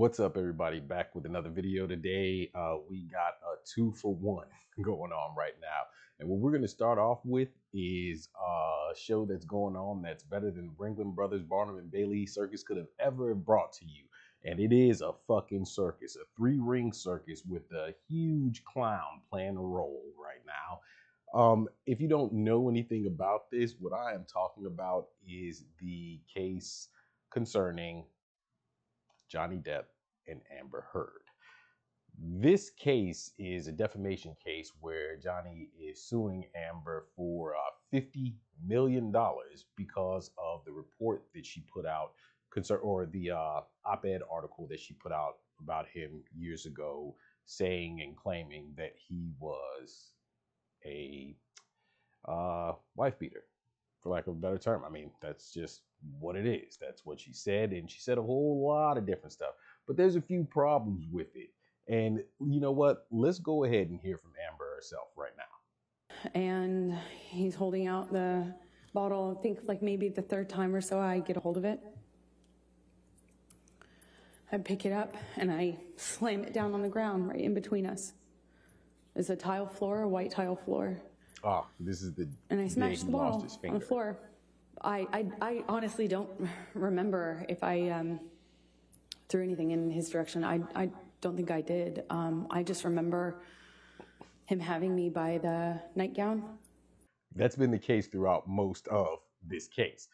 What's up, everybody? Back with another video today. We got a 2-for-1 going on right now. And what we're going to start off with is a show that's going on that's better than Ringling Brothers, Barnum and Bailey circus could have ever brought to you. And it is a fucking circus, a 3-ring circus with a huge clown playing a role right now. If you don't know anything about this, what I am talking about is the case concerning Jonny Depp and Amber Heard. This case is a defamation case where Jonny is suing Amber for $50 million because of the report that she put out, or the op-ed article that she put out about him years ago, saying and claiming that he was a wife beater, for lack of a better term. I mean, that's just what it is. That's what she said, and she said a whole lot of different stuff. But there's a few problems with it. And you know what? Let's go ahead and hear from Amber herself right now. And he's holding out the bottle. I think like maybe the third time or so I get a hold of it. I pick it up and I slam it down on the ground right in between us. There's a tile floor, a white tile floor. Oh, this is the and I smashed the bottle on the floor. I honestly don't remember if I threw anything in his direction. I don't think I did. I just remember him having me by the nightgown. That's been the case throughout most of this case.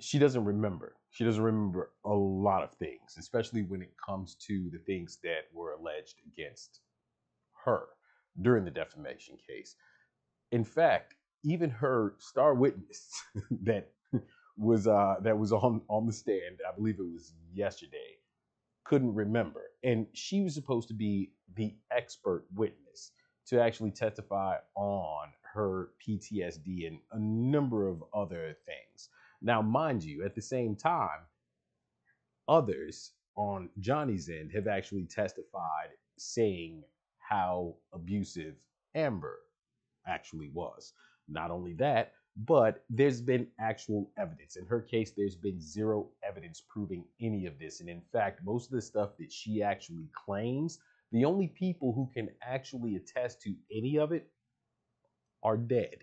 She doesn't remember. She doesn't remember a lot of things, especially when it comes to the things that were alleged against her during the defamation case. In fact, even her star witness that was on the stand, I believe it was yesterday, couldn't remember. And she was supposed to be the expert witness to actually testify on her PTSD and a number of other things. Now, mind you, at the same time, others on Jonny's end have actually testified saying how abusive Amber actually was. Not only that, but there's been actual evidence. In her case, there's been zero evidence proving any of this. And in fact, most of the stuff that she actually claims, the only people who can actually attest to any of it are dead.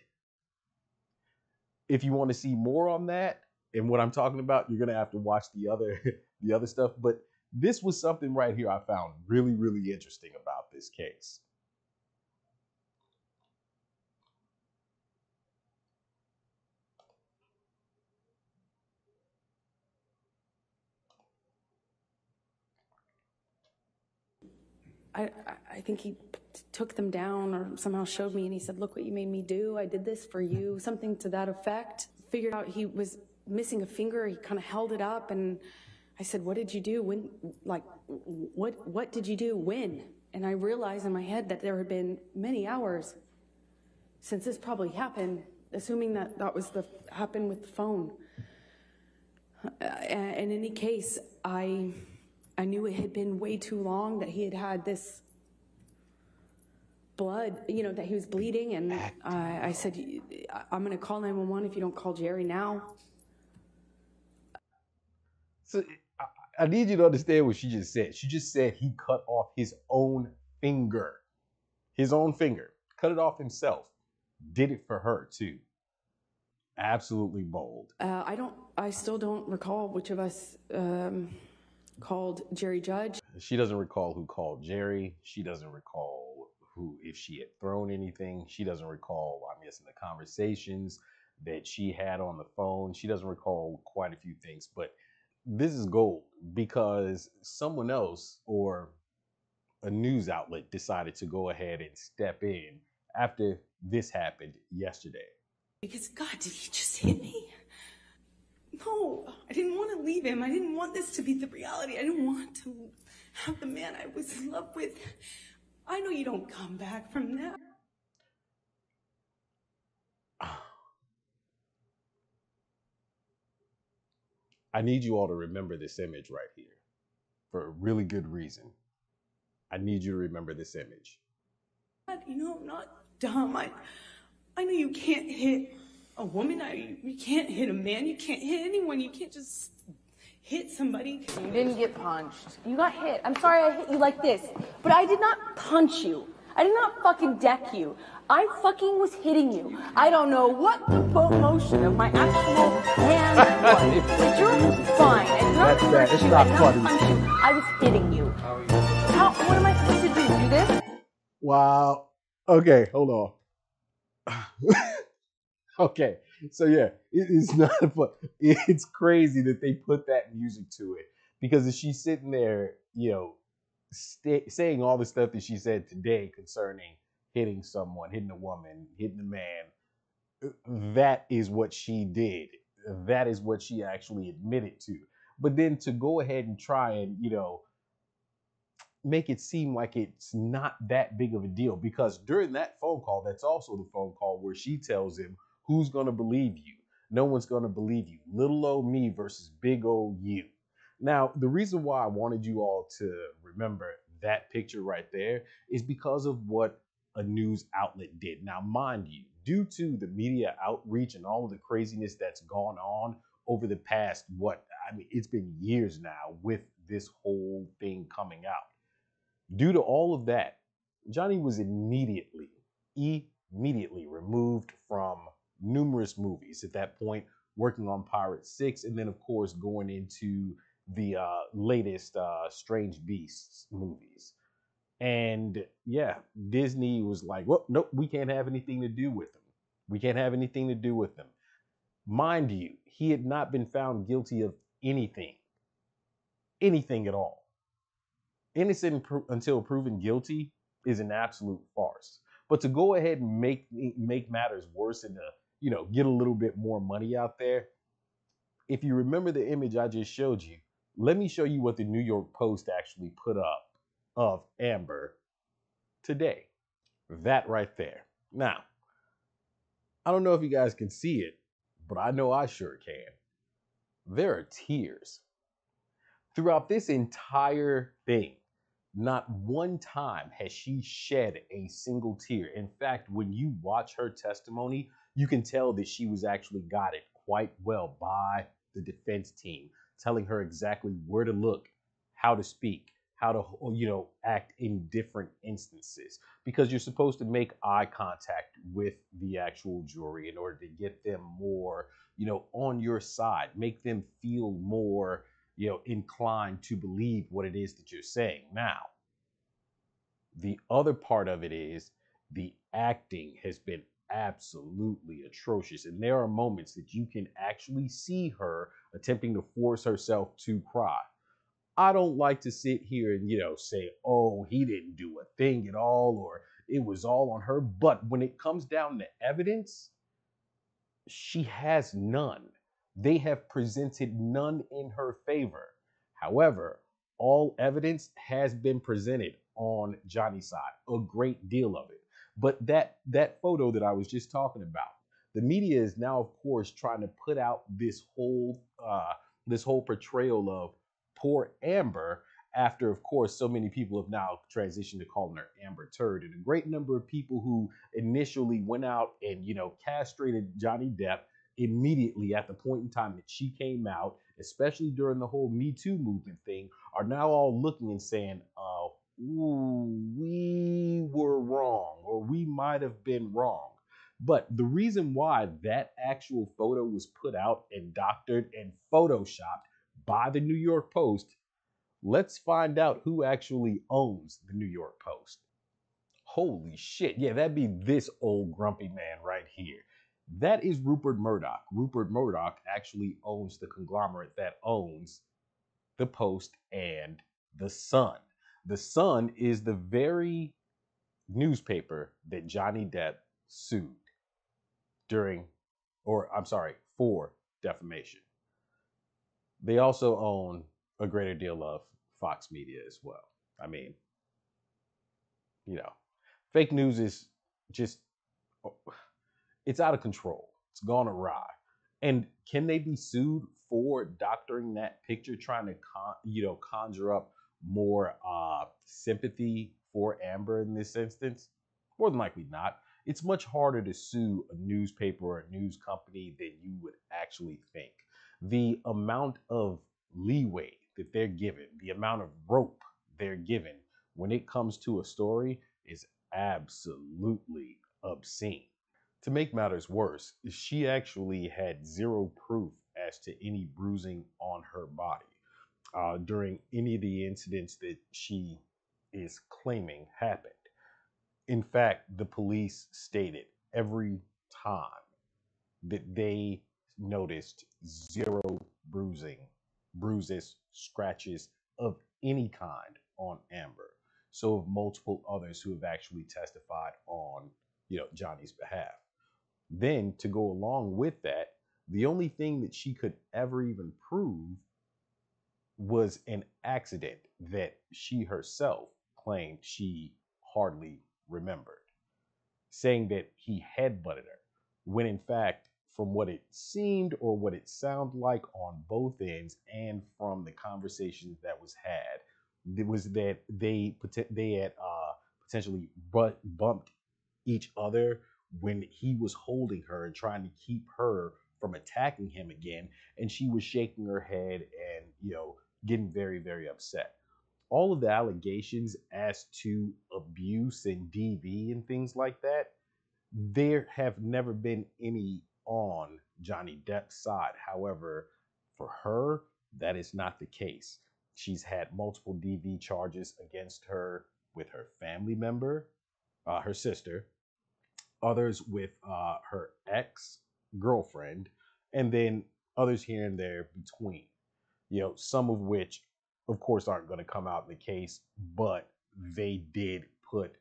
If you want to see more on that and what I'm talking about, you're going to have to watch the other stuff. But this was something right here I found really, really interesting about this case. I think he took them down or somehow showed me, and he said, "Look what you made me do. I did this for you," something to that effect. Figured out he was missing a finger. He kind of held it up, and I said, "What did you do? When? Like, what did you do? When?" And I realized in my head that there had been many hours since this probably happened, assuming that that was happened with the phone. In any case, I knew it had been way too long, that he had had this blood, that he was bleeding. And I said, "I'm going to call 911 if you don't call Jerry now." So I need you to understand what she just said. She just said he cut off his own finger. His own finger. Cut it off himself. Did it for her, too. Absolutely bold. I still don't recall which of us called Jerry Judge. She doesn't recall who called Jerry. She doesn't recall if she had thrown anything. She doesn't recall, I'm guessing, the conversations that she had on the phone. She doesn't recall quite a few things. But this is gold because someone else or a news outlet decided to go ahead and step in after this happened yesterday. Because, God, did he just hit me? No, I didn't want to leave him. I didn't want this to be the reality. I didn't want to have the man I was in love with. I know you don't come back from that. I need you all to remember this image right here for a really good reason. I need you to remember this image. I'm not dumb. I know you can't hit a woman. You can't hit a man. You can't hit anyone. You can't just hit somebody. You didn't get punched. You got hit. I'm sorry I hit you like this, but I did not punch you. I did not fucking deck you. I fucking was hitting you. I don't know what the motion of my actual hand was, but you're fine. I did not hurt you. I did not punch you. I was hitting you. What am I supposed to do this? Wow. Okay, hold on. Okay, so yeah, it's not fun. It's crazy that they put that music to it because if she's sitting there, saying all the stuff that she said today concerning hitting someone, hitting a woman, hitting a man, that is what she did. That is what she actually admitted to. But then to go ahead and try and, make it seem like it's not that big of a deal because during that phone call, that's also the phone call where she tells him, who's going to believe you? No one's going to believe you. Little old me versus big old you. Now, the reason why I wanted you all to remember that picture right there is because of what a news outlet did. Now, mind you, due to the media outreach and all of the craziness that's gone on over the past, it's been years now with this whole thing coming out. Due to all of that, Jonny was immediately removed from numerous movies. At that point, working on Pirate 6, and then, of course, going into the latest Strange Beasts movies. And yeah, Disney was like, well, nope, we can't have anything to do with him. We can't have anything to do with him. Mind you, he had not been found guilty of anything at all. Innocent until proven guilty is an absolute farce. But to go ahead and make matters worse and to, get a little bit more money out there, if you remember the image I just showed you, let me show you what the New York Post actually put up of Amber today. That right there. Now, I don't know if you guys can see it, but I know I sure can. There are tears. Throughout this entire thing, not one time has she shed a single tear. In fact, when you watch her testimony, you can tell that she was actually guided quite well by the defense team, telling her exactly where to look, how to speak, how to, act in different instances. Because you're supposed to make eye contact with the actual jury in order to get them more, on your side, make them feel more inclined to believe what it is that you're saying. Now, the other part of it is the acting has been absolutely atrocious. And there are moments that you can actually see her attempting to force herself to cry. I don't like to sit here and, say, oh, he didn't do a thing at all, or it was all on her. But when it comes down to evidence, she has none. They have presented none in her favor. However, all evidence has been presented on Jonny's side, a great deal of it. But that photo that I was just talking about, the media is now, of course, trying to put out this whole portrayal of poor Amber after, of course, so many people have now transitioned to calling her Amber Turd. And a great number of people who initially went out and, castrated Jonny Depp immediately at the point in time that she came out, especially during the whole Me Too movement thing, are now all looking and saying, ooh, we were wrong, or we might have been wrong. But the reason why that actual photo was put out and doctored and photoshopped by the New York Post, let's find out who actually owns the New York Post. Holy shit. Yeah, that'd be this old grumpy man right here. That is Rupert Murdoch. Rupert Murdoch actually owns the conglomerate that owns the Post and the Sun. The Sun is the very newspaper that Jonny Depp sued for defamation. They also own a greater deal of Fox Media as well. I mean, fake news is just, it's out of control. It's gone awry. And can they be sued for doctoring that picture, trying to, conjure up more sympathy for Amber in this instance? More than likely not. It's much harder to sue a newspaper or a news company than you would actually think. The amount of leeway that they're given, the amount of rope they're given when it comes to a story is absolutely obscene. To make matters worse, she actually had zero proof as to any bruising on her body during any of the incidents that she is claiming happened. In fact, the police stated every time that they noticed zero bruising, bruises, scratches of any kind on Amber. So have multiple others who have actually testified on, Johnny's behalf. Then to go along with that, the only thing that she could ever even prove was an accident that she herself claimed she hardly remembered, saying that he headbutted her, when in fact, from what it seemed or what it sounded like on both ends, and from the conversations that was had, it was that they had potentially bumped each other when he was holding her and trying to keep her from attacking him again, and she was shaking her head and getting very, very upset. All of the allegations as to abuse and DV and things like that, there have never been any on Johnny Depp's side. However, for her, that is not the case. She's had multiple DV charges against her with her family member, her sister, others with her ex girlfriend, and then others here and there between. Some of which, of course, aren't going to come out in the case, but they did put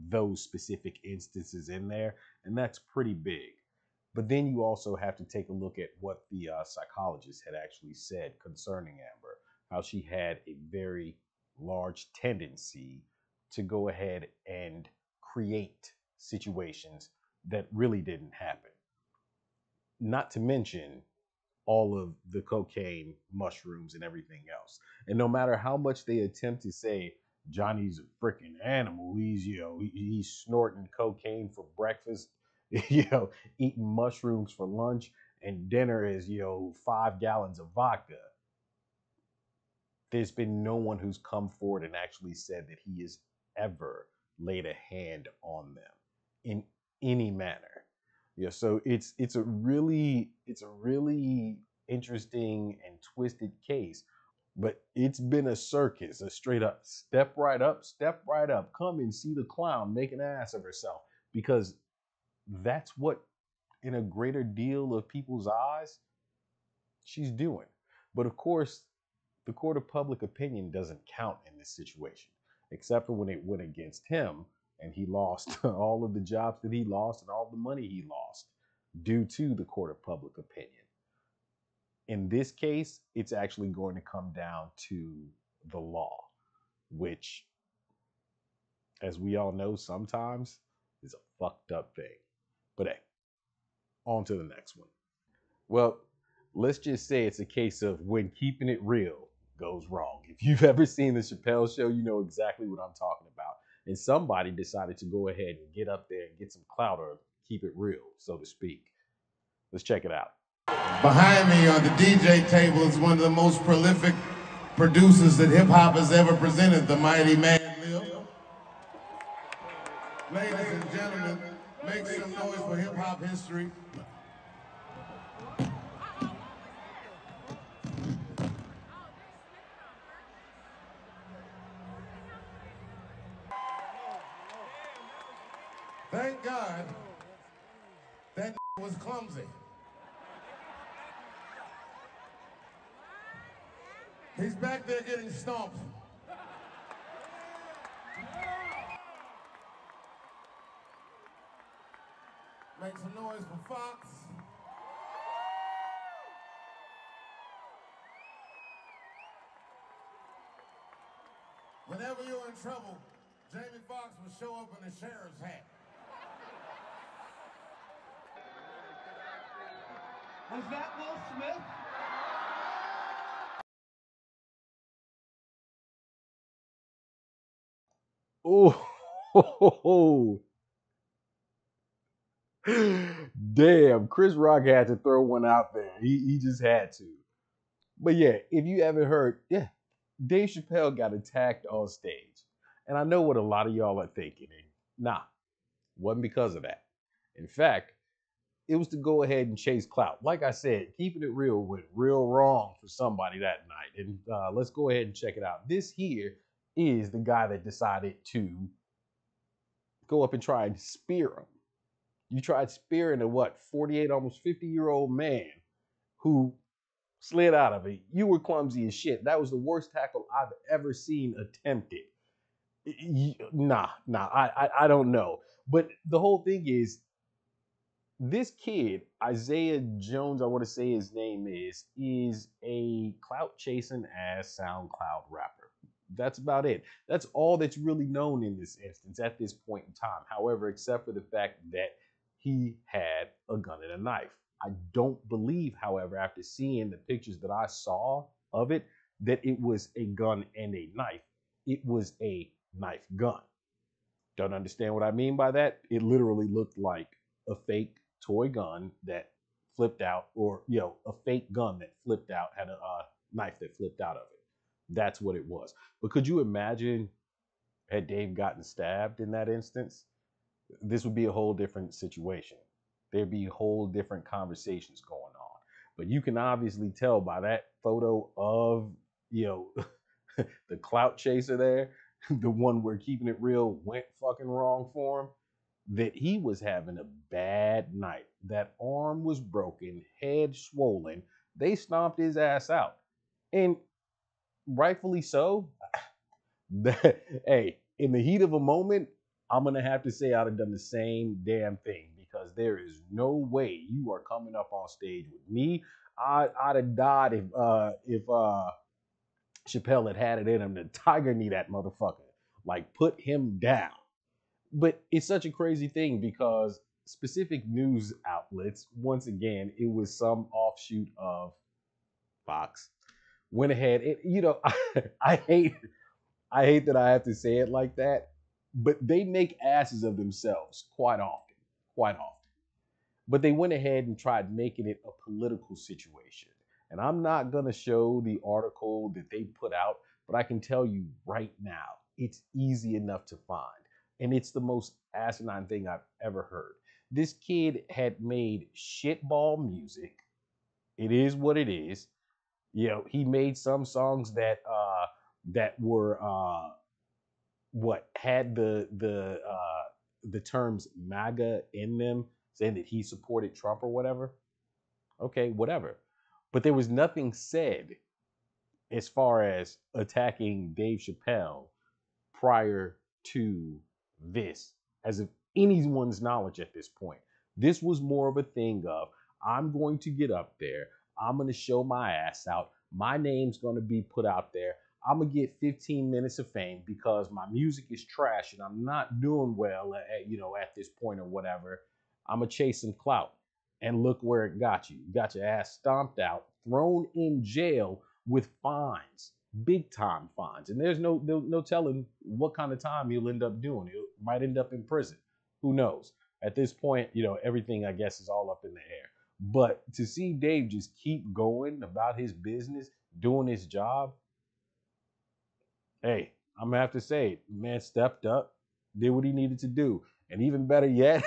those specific instances in there, and that's pretty big. But then you also have to take a look at what the psychologist had actually said concerning Amber, how she had a very large tendency to go ahead and create situations that really didn't happen. Not to mention all of the cocaine, mushrooms, and everything else. And no matter how much they attempt to say Johnny's a freaking animal, he's snorting cocaine for breakfast, eating mushrooms for lunch, and dinner is 5 gallons of vodka. There's been no one who's come forward and actually said that he has ever laid a hand on them in any manner. So it's a really interesting and twisted case, but it's been a circus, a straight up step right up, come and see the clown make an ass of herself, because that's what, in a greater deal of people's eyes, she's doing. But of course, the court of public opinion doesn't count in this situation, except for when it went against him and he lost all of the jobs that he lost and all the money he lost due to the court of public opinion. In this case, it's actually going to come down to the law, which, as we all know, sometimes is a fucked up thing. But hey, on to the next one. Well, let's just say it's a case of when keeping it real goes wrong. If you've ever seen the Chappelle show, you know exactly what I'm talking about. And somebody decided to go ahead and get up there and get some clout, or keep it real, so to speak. Let's check it out. Behind me on the DJ table is one of the most prolific producers that hip-hop has ever presented, the mighty man Lil. Ladies and gentlemen, make some noise for hip-hop history. Thank God that was clumsy. He's back there getting stomped. Make some noise for Fox. Whenever you're in trouble, Jamie Foxx will show up in a sheriff's hat. Was that Will Smith? Oh, damn! Chris Rock had to throw one out there. He just had to. But yeah, if you haven't heard, yeah, Dave Chappelle got attacked on stage. And I know what a lot of y'all are thinking. And nah, wasn't because of that. In fact, it was to go ahead and chase clout. Like I said, keeping it real went real wrong for somebody that night. And let's go ahead and check it out. This here is the guy that decided to go up and try and spear him. You tried spearing a what, 48, almost 50-year-old man who slid out of it. You were clumsy as shit. That was the worst tackle I've ever seen attempted. I don't know. But the whole thing is, this kid, Isaiah Jones, I want to say his name is a clout chasing ass SoundCloud rapper. That's about it. That's all that's really known in this instance at this point in time. However, except for the fact that he had a gun and a knife. I don't believe, however, after seeing the pictures that I saw of it, that it was a gun and a knife. It was a knife gun. Don't understand what I mean by that? It literally looked like a fake toy gun that flipped out, or a fake gun that flipped out, had a knife that flipped out of it. That's what it was. But could you imagine had Dave gotten stabbed in that instance? This would be a whole different situation. There'd be whole different conversations going on. But you can obviously tell by that photo of, the clout chaser there, the one where keeping it real went fucking wrong for him, that he was having a bad night. That arm was broken, head swollen. They stomped his ass out. And rightfully so. Hey, in the heat of a moment, I'm going to have to say I'd have done the same damn thing, because there is no way you are coming up on stage with me. I'd have died if Chappelle had it in him to tiger knee that motherfucker. Like, put him down. But it's such a crazy thing because specific news outlets, once again, it was some offshoot of Fox, went ahead. I hate that I have to say it like that, but they make asses of themselves quite often, quite often. But they went ahead and tried making it a political situation. And I'm not going to show the article that they put out, but I can tell you right now, it's easy enough to find. And it's the most asinine thing I've ever heard. This kid had made shitball music. It is what it is. He made some songs that were had the terms MAGA in them, saying that he supported Trump or whatever. Okay, whatever. But there was nothing said as far as attacking Dave Chappelle prior to this, as of anyone's knowledge at this point. This was more of a thing of, I'm going to get up there, I'm going to show my ass out, my name's going to be put out there, I'm going to get 15 minutes of fame because my music is trash and I'm not doing well at this point or whatever. I'm going to chase some clout. And look where it got you. You got your ass stomped out, thrown in jail with fines, big time fines. And there's no telling what kind of time you'll end up doing. You might end up in prison. Who knows? At this point, everything, I guess, is all up in the air. But to see Dave just keep going about his business, doing his job, hey, I'm going to have to say, man stepped up, did what he needed to do. And even better yet,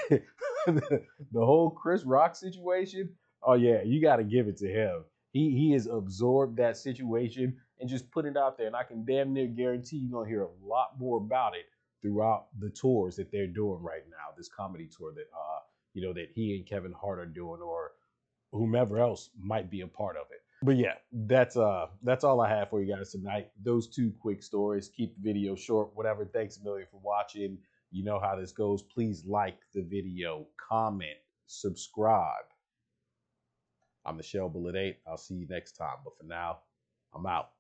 the whole Chris Rock situation, oh yeah, you got to give it to him. He has absorbed that situation and just put it out there. And I can damn near guarantee you're going to hear a lot more about it throughout the tours that they're doing right now. This comedy tour that, that he and Kevin Hart are doing, or whomever else might be a part of it. But yeah, that's all I have for you guys tonight. Those two quick stories. Keep the video short, whatever. Thanks a million for watching. You know how this goes. Please like the video, comment, subscribe. I'm Michelle Bullet 8. I'll see you next time. But for now, I'm out.